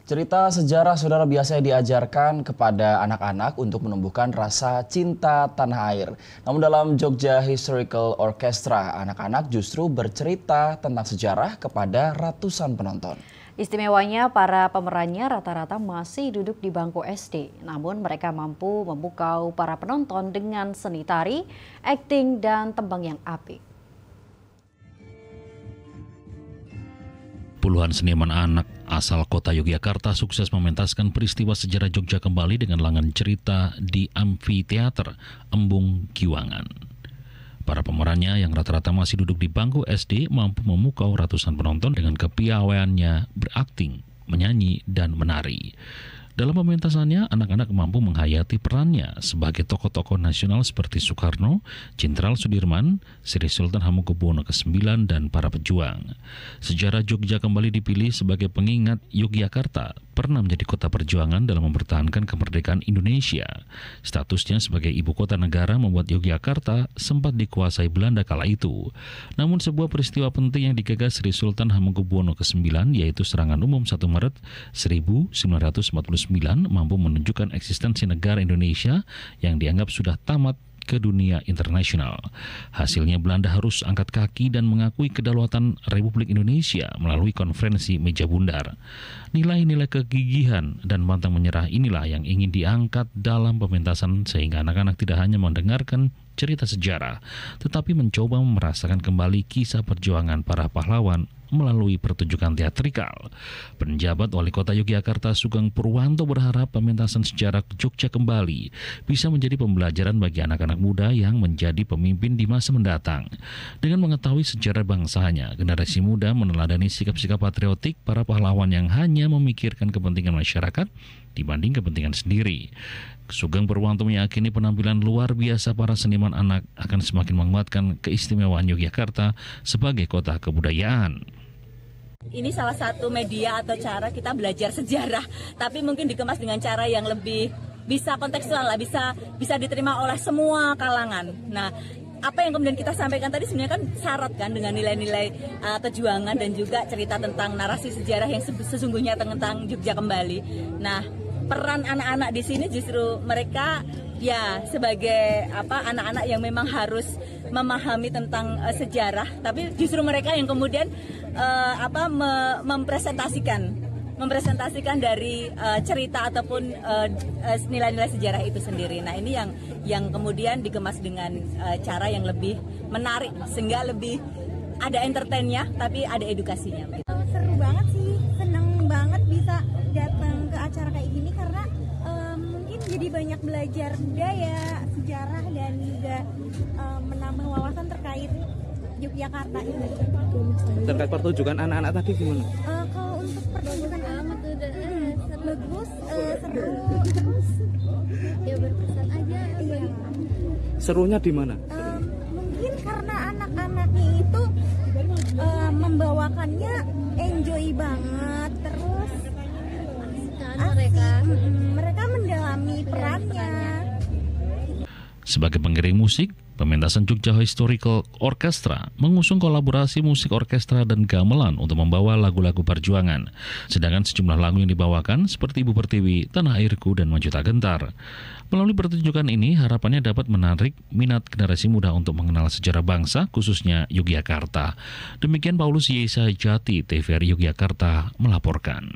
Cerita sejarah saudara biasa diajarkan kepada anak-anak untuk menumbuhkan rasa cinta tanah air. Namun dalam Jogja Historical Orchestra, anak-anak justru bercerita tentang sejarah kepada ratusan penonton. Istimewanya para pemerannya rata-rata masih duduk di bangku SD. Namun mereka mampu memukau para penonton dengan seni tari, akting, dan tembang yang apik. Puluhan seniman anak asal kota Yogyakarta sukses mementaskan peristiwa sejarah Jogja kembali dengan langan cerita di Amfiteater Embung Giwangan. Para pemerannya yang rata-rata masih duduk di bangku SD mampu memukau ratusan penonton dengan kepiawaiannya berakting, menyanyi, dan menari. Dalam pementasannya, anak-anak mampu menghayati perannya sebagai tokoh-tokoh nasional seperti Soekarno, Jenderal Sudirman, Sri Sultan Hamengkubuwono ke-9, dan para pejuang. Sejarah Jogja kembali dipilih sebagai pengingat Yogyakarta pernah menjadi kota perjuangan dalam mempertahankan kemerdekaan Indonesia. Statusnya sebagai ibu kota negara membuat Yogyakarta sempat dikuasai Belanda kala itu. Namun sebuah peristiwa penting yang digagas Sri Sultan Hamengkubuwono ke-9, yaitu serangan umum 1 Maret 1949, mampu menunjukkan eksistensi negara Indonesia yang dianggap sudah tamat ke dunia internasional. Hasilnya Belanda harus angkat kaki dan mengakui kedaulatan Republik Indonesia melalui konferensi meja bundar. Nilai-nilai kegigihan dan pantang menyerah inilah yang ingin diangkat dalam pementasan sehingga anak-anak tidak hanya mendengarkan cerita sejarah, tetapi mencoba merasakan kembali kisah perjuangan para pahlawan melalui pertunjukan teatrikal. Penjabat Wali Kota Yogyakarta Sugeng Purwanto berharap pementasan sejarah Jogja kembali bisa menjadi pembelajaran bagi anak-anak muda yang menjadi pemimpin di masa mendatang. Dengan mengetahui sejarah bangsanya, generasi muda meneladani sikap-sikap patriotik para pahlawan yang hanya memikirkan kepentingan masyarakat dibanding kepentingan sendiri. Sugeng Purwanto meyakini penampilan luar biasa para seniman anak akan semakin menguatkan keistimewaan Yogyakarta sebagai kota kebudayaan. Ini salah satu media atau cara kita belajar sejarah, tapi mungkin dikemas dengan cara yang lebih bisa kontekstual lah, bisa diterima oleh semua kalangan. Nah, apa yang kemudian kita sampaikan tadi sebenarnya kan syarat kan dengan nilai-nilai perjuangan dan juga cerita tentang narasi sejarah yang sesungguhnya tentang Jogja kembali. Nah, peran anak-anak di sini justru mereka ya sebagai anak-anak yang memang harus memahami tentang sejarah, tapi justru mereka yang kemudian mempresentasikan dari cerita ataupun nilai-nilai sejarah itu sendiri. Nah, ini yang kemudian dikemas dengan cara yang lebih menarik sehingga lebih ada entertainnya tapi ada edukasinya. Seru banget sih, seneng banget bisa datang ke acara kayak gini karena mungkin jadi banyak belajar budaya, sejarah, dan juga menambah wawasan terkait Yogyakarta ini. Terkait pertunjukan anak-anak tadi gimana? Kalau untuk pertunjukan anak bagus, seru, terus ya berkesan aja. Iya. Serunya di mana? Mungkin karena anak-anaknya itu membawakannya enjoy banget, terus mereka mendalami perannya. Sebagai pengiring musik, pementasan Jogja Historical Orchestra mengusung kolaborasi musik orkestra dan gamelan untuk membawa lagu-lagu perjuangan. Sedangkan sejumlah lagu yang dibawakan seperti Ibu Pertiwi, Tanah Airku, dan Maju Tak Gentar. Melalui pertunjukan ini, harapannya dapat menarik minat generasi muda untuk mengenal sejarah bangsa, khususnya Yogyakarta. Demikian Paulus Yesa Jati, TVRI Yogyakarta melaporkan.